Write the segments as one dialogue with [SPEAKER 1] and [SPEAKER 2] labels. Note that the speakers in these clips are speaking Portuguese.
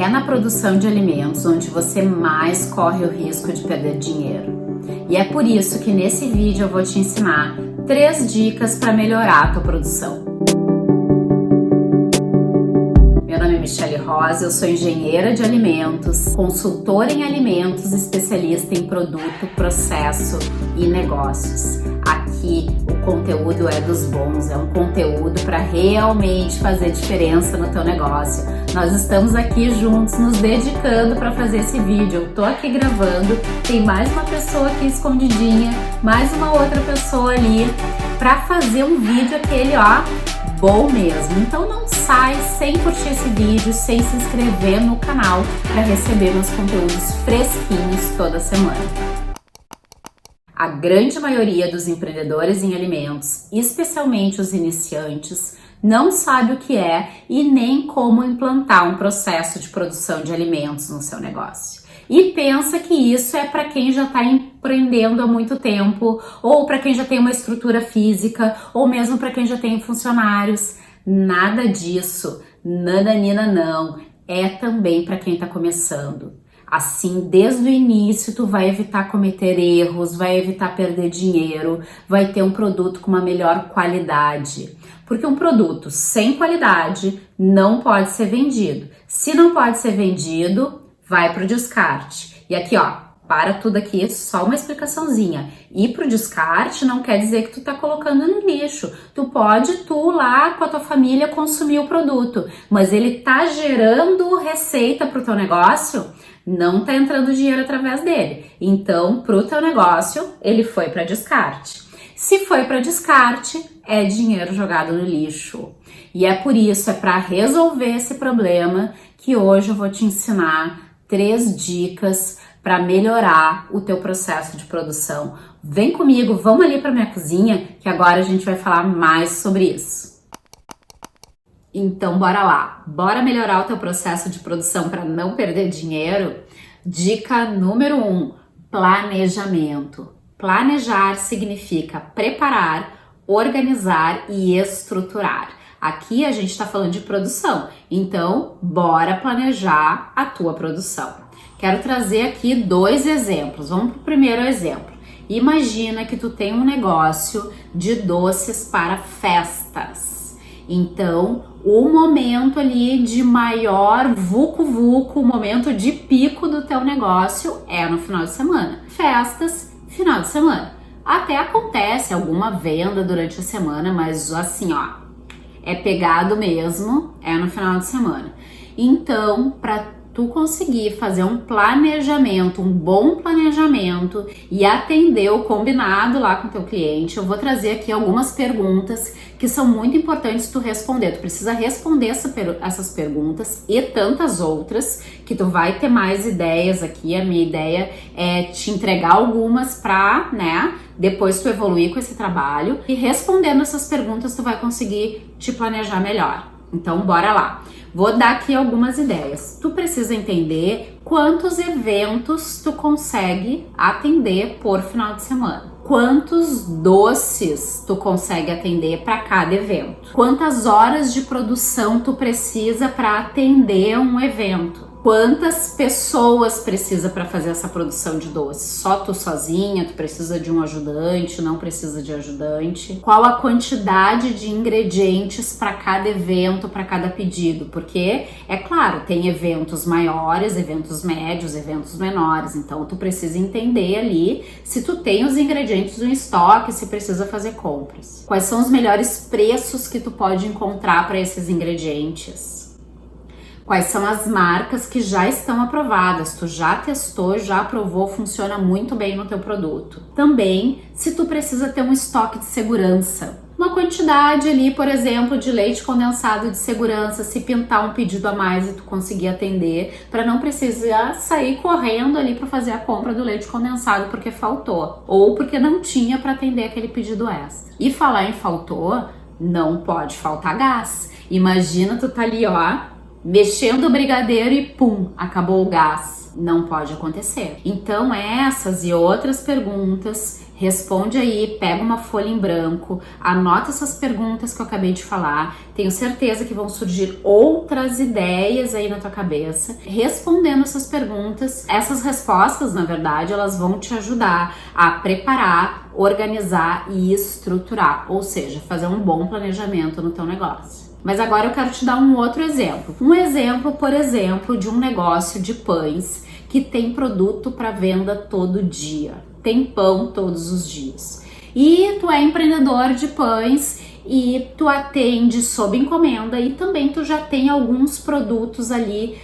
[SPEAKER 1] É na produção de alimentos onde você mais corre o risco de perder dinheiro. E é por isso que nesse vídeo eu vou te ensinar 3 dicas para melhorar a tua produção. Meu nome é Michele Rosa, eu sou engenheira de alimentos, consultora em alimentos, especialista em produto, processo e negócios. Aqui o conteúdo é dos bons, é um conteúdo para realmente fazer diferença no teu negócio. Nós estamos aqui juntos, nos dedicando para fazer esse vídeo. Eu tô aqui gravando, tem mais uma pessoa aqui escondidinha, mais uma outra pessoa ali, para fazer um vídeo aquele, ó, bom mesmo. Então não sai sem curtir esse vídeo, sem se inscrever no canal para receber meus conteúdos fresquinhos toda semana. A grande maioria dos empreendedores em alimentos, especialmente os iniciantes, não sabe o que é e nem como implantar um processo de produção de alimentos no seu negócio. E pensa que isso é para quem já está empreendendo há muito tempo, ou para quem já tem uma estrutura física, ou mesmo para quem já tem funcionários. Nada disso, nananina não, é também para quem está começando. Assim, desde o início, tu vai evitar cometer erros, vai evitar perder dinheiro, vai ter um produto com uma melhor qualidade. Porque um produto sem qualidade não pode ser vendido. Se não pode ser vendido, vai pro descarte. E aqui, ó, para tudo aqui, só uma explicaçãozinha. Ir pro descarte não quer dizer que tu tá colocando no lixo. Tu lá com a tua família consumir o produto, mas ele tá gerando receita pro teu negócio, não tá entrando dinheiro através dele. Então, pro teu negócio, ele foi para descarte. Se foi para descarte, é dinheiro jogado no lixo. E é por isso, é para resolver esse problema que hoje eu vou te ensinar 3 dicas para melhorar o teu processo de produção. Vem comigo, vamos ali para minha cozinha, que agora a gente vai falar mais sobre isso. Então, bora lá. Bora melhorar o teu processo de produção para não perder dinheiro? Dica número 1, planejamento. Planejar significa preparar, organizar e estruturar. Aqui a gente está falando de produção, então bora planejar a tua produção. Quero trazer aqui 2 exemplos. Vamos para o primeiro exemplo. Imagina que tu tem um negócio de doces para festas. Então, o momento ali de maior vucu-vucu, o momento de pico do teu negócio é no final de semana. Festas, final de semana. Até acontece alguma venda durante a semana, mas assim, ó, é pegado mesmo, é no final de semana. Então, para tu conseguir fazer um planejamento, um bom planejamento e atender o combinado lá com o teu cliente, eu vou trazer aqui algumas perguntas que são muito importantes tu responder. Tu precisa responder essas perguntas e tantas outras que tu vai ter mais ideias aqui. A minha ideia é te entregar algumas pra, né, depois tu evoluir com esse trabalho, e respondendo essas perguntas tu vai conseguir te planejar melhor. Então, bora lá. Vou dar aqui algumas ideias. Tu precisa entender quantos eventos tu consegue atender por final de semana. Quantos doces tu consegue atender para cada evento. Quantas horas de produção tu precisa para atender um evento. Quantas pessoas precisa para fazer essa produção de doces? Só tu sozinha? Tu precisa de um ajudante? Não precisa de ajudante? Qual a quantidade de ingredientes para cada evento, para cada pedido? Porque, é claro, tem eventos maiores, eventos médios, eventos menores. Então, tu precisa entender ali se tu tem os ingredientes no estoque, se precisa fazer compras. Quais são os melhores preços que tu pode encontrar para esses ingredientes? Quais são as marcas que já estão aprovadas, tu já testou, já aprovou, funciona muito bem no teu produto. Também, se tu precisa ter um estoque de segurança. Uma quantidade ali, por exemplo, de leite condensado de segurança, se pintar um pedido a mais e tu conseguir atender, para não precisar sair correndo ali para fazer a compra do leite condensado porque faltou, ou porque não tinha para atender aquele pedido extra. E falar em faltou, não pode faltar gás. Imagina tu tá ali, ó, mexendo o brigadeiro e pum, acabou o gás. Não pode acontecer. Então essas e outras perguntas, responde aí, pega uma folha em branco, anota essas perguntas que eu acabei de falar. Tenho certeza que vão surgir outras ideias aí na tua cabeça. Respondendo essas perguntas, essas respostas, na verdade, elas vão te ajudar a preparar, organizar e estruturar, ou seja, fazer um bom planejamento no teu negócio. Mas agora eu quero te dar um outro exemplo. Um exemplo, por exemplo, de um negócio de pães que tem produto para venda todo dia. Tem pão todos os dias. E tu é empreendedor de pães e tu atende sob encomenda e também tu já tem alguns produtos ali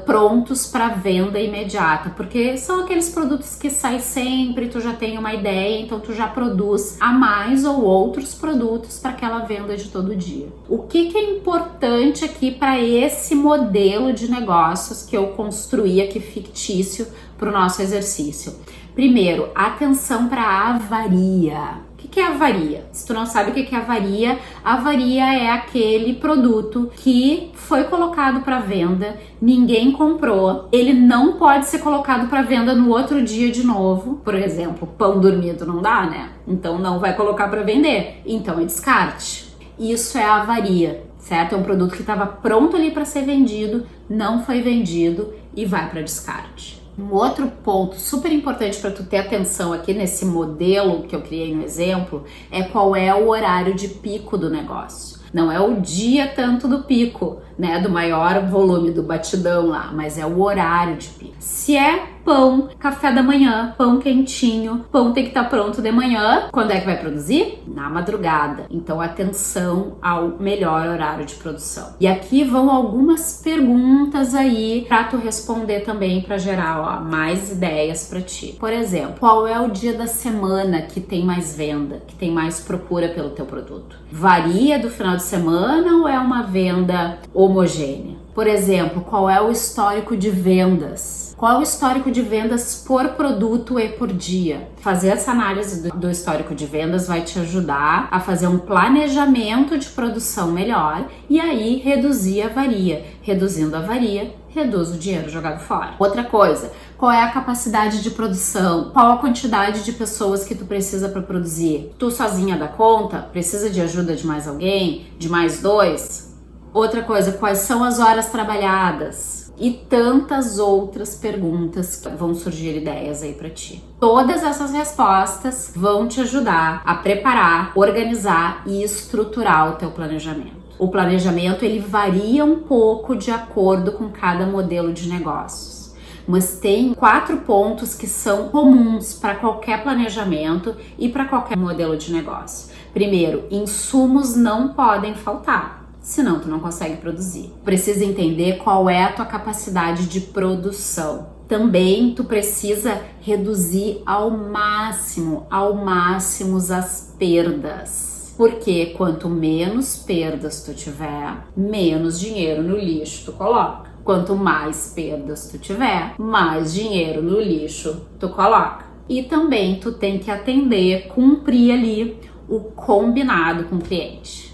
[SPEAKER 1] prontos para venda imediata, porque são aqueles produtos que saem sempre, tu já tem uma ideia, então tu já produz a mais ou outros produtos para aquela venda de todo dia. O que é importante aqui para esse modelo de negócios que eu construí aqui fictício para o nosso exercício? Primeiro, atenção para a avaria. O que é avaria? Se tu não sabe o que é avaria é aquele produto que foi colocado para venda, ninguém comprou, ele não pode ser colocado para venda no outro dia de novo. Por exemplo, pão dormido não dá, né? Então não vai colocar para vender, então é descarte. Isso é avaria, certo? É um produto que estava pronto ali para ser vendido, não foi vendido e vai para descarte. Um outro ponto super importante para tu ter atenção aqui nesse modelo que eu criei no exemplo é qual é o horário de pico do negócio. Não é o dia tanto do pico, né, do maior volume, do batidão lá, mas é o horário de pico. Se é pão, café da manhã, pão quentinho, pão tem que estar pronto de manhã. Quando é que vai produzir? Na madrugada. Então atenção ao melhor horário de produção. E aqui vão algumas perguntas aí para tu responder também, para gerar mais ideias para ti. Por exemplo, qual é o dia da semana que tem mais venda, que tem mais procura pelo teu produto? Varia do final de semana ou é uma venda homogênea? Por exemplo, qual é o histórico de vendas? Qual é o histórico de vendas por produto e por dia? Fazer essa análise do histórico de vendas vai te ajudar a fazer um planejamento de produção melhor e aí reduzir a avaria. Reduzindo a avaria, reduz o dinheiro jogado fora. Outra coisa, qual é a capacidade de produção? Qual a quantidade de pessoas que tu precisa para produzir? Tu sozinha dá conta? Precisa de ajuda de mais alguém? De mais dois? Outra coisa, quais são as horas trabalhadas? E tantas outras perguntas que vão surgir ideias aí para ti. Todas essas respostas vão te ajudar a preparar, organizar e estruturar o teu planejamento. O planejamento ele varia um pouco de acordo com cada modelo de negócios, mas tem 4 pontos que são comuns para qualquer planejamento e para qualquer modelo de negócio. Primeiro, insumos não podem faltar. Senão tu não consegue produzir. Precisa entender qual é a tua capacidade de produção. Também tu precisa reduzir ao máximo as perdas. Porque quanto menos perdas tu tiver, menos dinheiro no lixo tu coloca. Quanto mais perdas tu tiver, mais dinheiro no lixo tu coloca. E também tu tem que atender, cumprir ali o combinado com o cliente.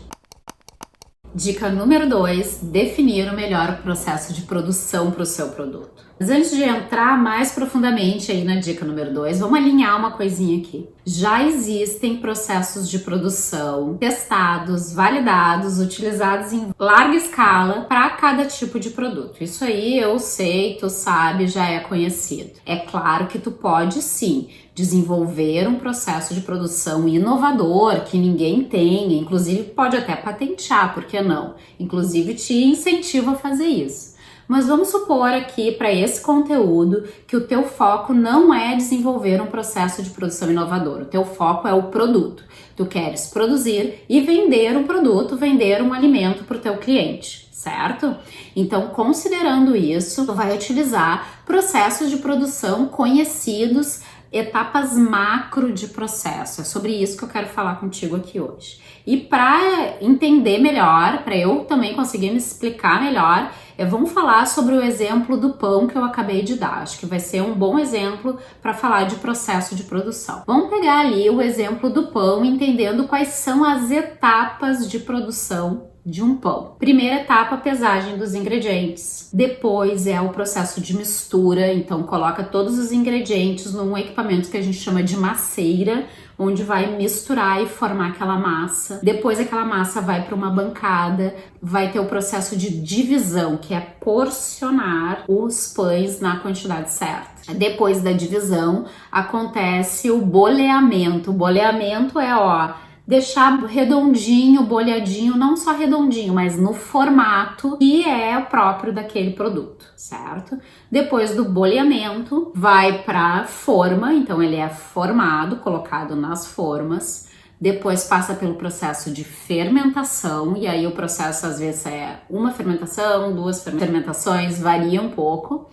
[SPEAKER 1] Dica número 2, definir o melhor processo de produção para o seu produto. Mas antes de entrar mais profundamente aí na dica número 2, vamos alinhar uma coisinha aqui. Já existem processos de produção testados, validados, utilizados em larga escala para cada tipo de produto. Isso aí eu sei, tu sabe, já é conhecido. É claro que tu pode sim desenvolver um processo de produção inovador que ninguém tem, inclusive pode até patentear, por que não? Inclusive te incentiva a fazer isso. Mas vamos supor aqui para esse conteúdo que o teu foco não é desenvolver um processo de produção inovador, o teu foco é o produto. Tu queres produzir e vender um produto, vender um alimento para o teu cliente, certo? Então, considerando isso, tu vai utilizar processos de produção conhecidos, etapas macro de processo. É sobre isso que eu quero falar contigo aqui hoje. E para entender melhor, para eu também conseguir me explicar melhor, vamos falar sobre o exemplo do pão que eu acabei de dar. Acho que vai ser um bom exemplo para falar de processo de produção. Vamos pegar ali o exemplo do pão, entendendo quais são as etapas de produção de um pão. Primeira etapa, pesagem dos ingredientes. Depois é o processo de mistura, então coloca todos os ingredientes num equipamento que a gente chama de masseira, onde vai misturar e formar aquela massa. Depois aquela massa vai para uma bancada, vai ter o processo de divisão, que é porcionar os pães na quantidade certa. Depois da divisão acontece o boleamento. O boleamento é, deixar redondinho, bolhadinho, não só redondinho, mas no formato que é o próprio daquele produto, certo? Depois do boleamento, vai para forma, então ele é formado, colocado nas formas. Depois passa pelo processo de fermentação, e aí o processo às vezes é uma fermentação, duas fermentações, varia um pouco.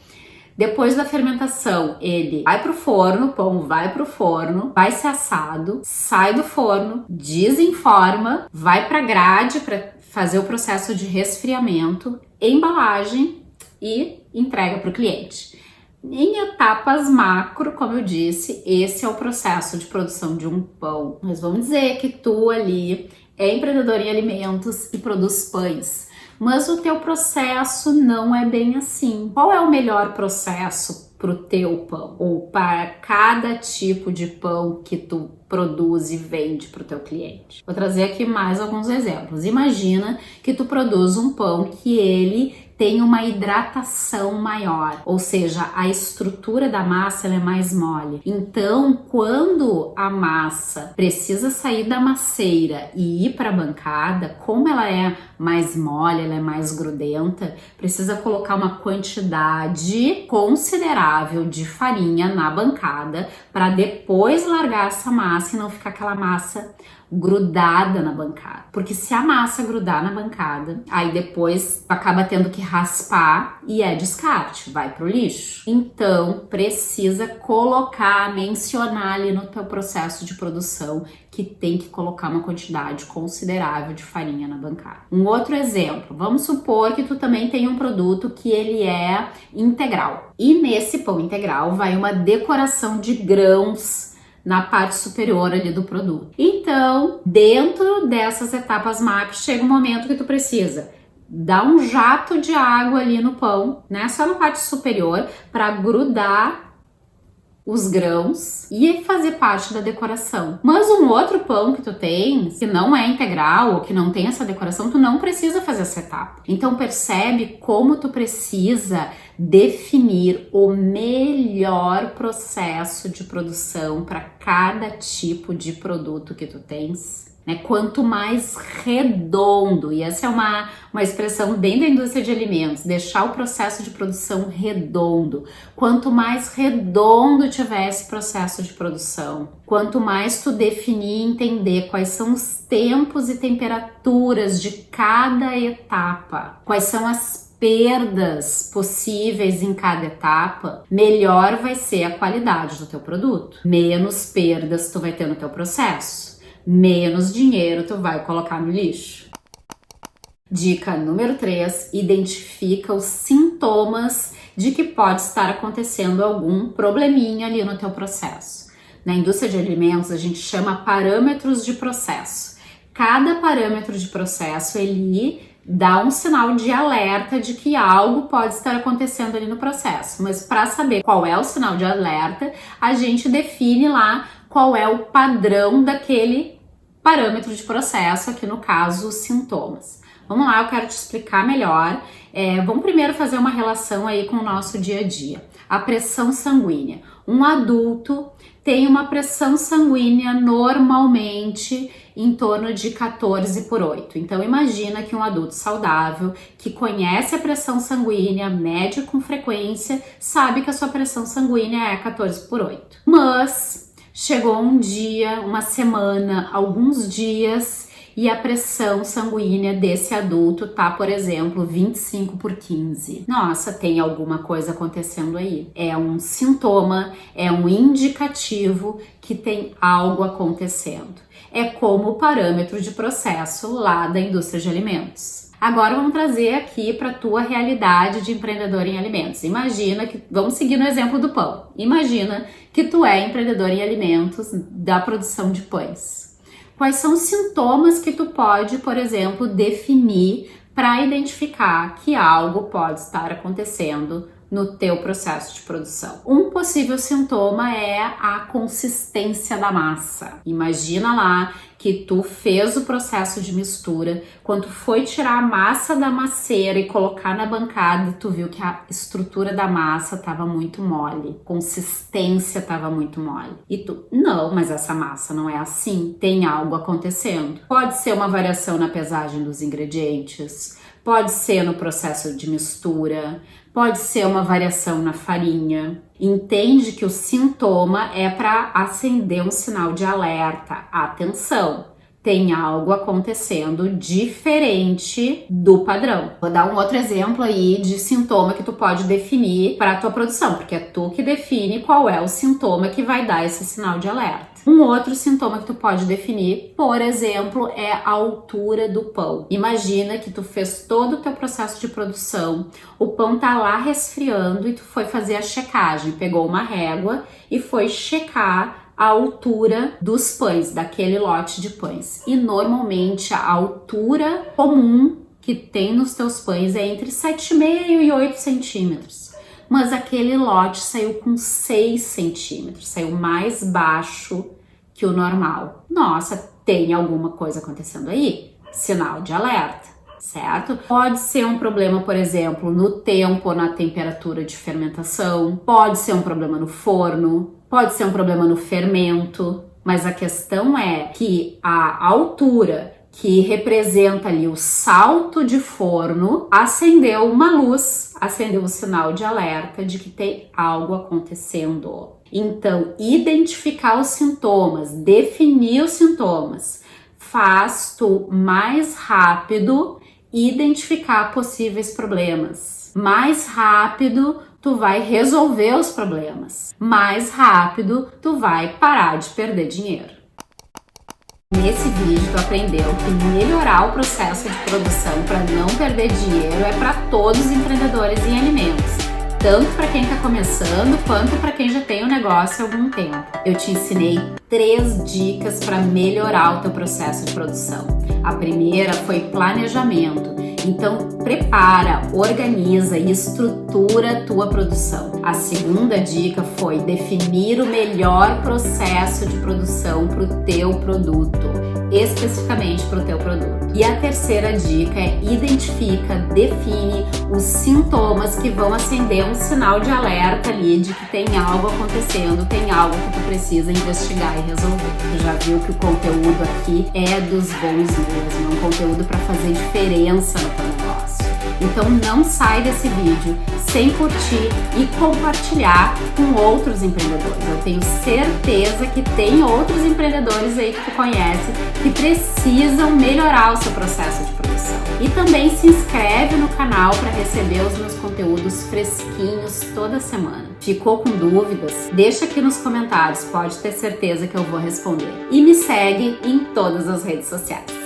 [SPEAKER 1] Depois da fermentação, ele vai pro forno, o pão vai pro forno, vai ser assado, sai do forno, desenforma, vai pra grade para fazer o processo de resfriamento, embalagem e entrega pro cliente. Em etapas macro, como eu disse, esse é o processo de produção de um pão. Mas vamos dizer que tu ali é empreendedor em alimentos e produz pães. Mas o teu processo não é bem assim. Qual é o melhor processo para o teu pão? Ou para cada tipo de pão que tu produz e vende para o teu cliente? Vou trazer aqui mais alguns exemplos. Imagina que tu produz um pão que ele tem uma hidratação maior, ou seja, a estrutura da massa ela é mais mole. Então, quando a massa precisa sair da masseira e ir para a bancada, como ela é mais mole, ela é mais grudenta, precisa colocar uma quantidade considerável de farinha na bancada para depois largar essa massa e não ficar aquela massa grudada na bancada. Porque se a massa grudar na bancada, aí depois acaba tendo que raspar e é descarte, vai pro lixo. Então, precisa colocar, mencionar ali no teu processo de produção que tem que colocar uma quantidade considerável de farinha na bancada. Um outro exemplo, vamos supor que tu também tem um produto que ele é integral. E nesse pão integral vai uma decoração de grãos na parte superior ali do produto. Então, dentro dessas etapas macro, chega um momento que tu precisa dar um jato de água ali no pão, né? Só na parte superior, para grudar os grãos e fazer parte da decoração. Mas um outro pão que tu tem, que não é integral ou que não tem essa decoração, tu não precisa fazer essa etapa. Então percebe como tu precisa definir o melhor processo de produção para cada tipo de produto que tu tens. Quanto mais redondo, e essa é uma expressão bem da indústria de alimentos, deixar o processo de produção redondo. Quanto mais redondo tiver esse processo de produção, quanto mais tu definir e entender quais são os tempos e temperaturas de cada etapa, quais são as perdas possíveis em cada etapa, melhor vai ser a qualidade do teu produto. Menos perdas tu vai ter no teu processo. Menos dinheiro tu vai colocar no lixo. Dica número 3, identifica os sintomas de que pode estar acontecendo algum probleminha ali no teu processo. Na indústria de alimentos a gente chama parâmetros de processo. Cada parâmetro de processo ele dá um sinal de alerta de que algo pode estar acontecendo ali no processo. Mas para saber qual é o sinal de alerta, a gente define lá qual é o padrão daquele parâmetro de processo, aqui no caso, os sintomas. Vamos lá, eu quero te explicar melhor. Vamos primeiro fazer uma relação aí com o nosso dia a dia. A pressão sanguínea. Um adulto tem uma pressão sanguínea normalmente em torno de 14/8. Então imagina que um adulto saudável, que conhece a pressão sanguínea, mede com frequência, sabe que a sua pressão sanguínea é 14/8. Mas chegou um dia, uma semana, alguns dias e a pressão sanguínea desse adulto tá, por exemplo, 25/15. Nossa, tem alguma coisa acontecendo aí. É um sintoma, é um indicativo que tem algo acontecendo. É como o parâmetro de processo lá da indústria de alimentos. Agora vamos trazer aqui para a tua realidade de empreendedor em alimentos. Imagina que, vamos seguir no exemplo do pão. Imagina que tu é empreendedor em alimentos da produção de pães. Quais são os sintomas que tu pode, por exemplo, definir para identificar que algo pode estar acontecendo no teu processo de produção? Um possível sintoma é a consistência da massa. Imagina lá que tu fez o processo de mistura, quando tu foi tirar a massa da masseira e colocar na bancada, tu viu que a estrutura da massa estava muito mole, consistência estava muito mole. E tu, não, mas essa massa não é assim, tem algo acontecendo. Pode ser uma variação na pesagem dos ingredientes, pode ser no processo de mistura, pode ser uma variação na farinha. Entende que o sintoma é para acender um sinal de alerta. Atenção, tem algo acontecendo diferente do padrão. Vou dar um outro exemplo aí de sintoma que tu pode definir para a tua produção, porque é tu que define qual é o sintoma que vai dar esse sinal de alerta. Um outro sintoma que tu pode definir, por exemplo, é a altura do pão. Imagina que tu fez todo o teu processo de produção, o pão tá lá resfriando e tu foi fazer a checagem, pegou uma régua e foi checar a altura dos pães, daquele lote de pães. E normalmente a altura comum que tem nos teus pães é entre 7,5 e 8 centímetros. Mas aquele lote saiu com 6 centímetros, saiu mais baixo que o normal. Nossa, tem alguma coisa acontecendo aí? Sinal de alerta, certo? Pode ser um problema, por exemplo, no tempo ou na temperatura de fermentação, pode ser um problema no forno, pode ser um problema no fermento, mas a questão é que a altura que representa ali o salto de forno acendeu uma luz, acendeu um sinal de alerta de que tem algo acontecendo. Então, identificar os sintomas, definir os sintomas, faz tu mais rápido identificar possíveis problemas. Mais rápido tu vai resolver os problemas. Mais rápido tu vai parar de perder dinheiro. Nesse vídeo tu aprendeu que melhorar o processo de produção para não perder dinheiro é para todos os empreendedores em alimentos. Tanto para quem está começando, quanto para quem já tem o negócio há algum tempo. Eu te ensinei 3 dicas para melhorar o teu processo de produção. A primeira foi planejamento. Então, prepara, organiza e estrutura a tua produção. A segunda dica foi definir o melhor processo de produção para o teu produto, especificamente para o teu produto. E a terceira dica é identifica, define os sintomas que vão acender um sinal de alerta ali de que tem algo acontecendo, tem algo que tu precisa investigar e resolver. Tu já viu que o conteúdo aqui é dos bons mesmo, é um conteúdo para fazer diferença no teu negócio. Então não sai desse vídeo sem curtir e compartilhar com outros empreendedores. Eu tenho certeza que tem outros empreendedores aí que tu conhece que precisam melhorar o seu processo de produção. E também se inscreve no canal para receber os meus conteúdos fresquinhos toda semana. Ficou com dúvidas? Deixa aqui nos comentários, pode ter certeza que eu vou responder. E me segue em todas as redes sociais.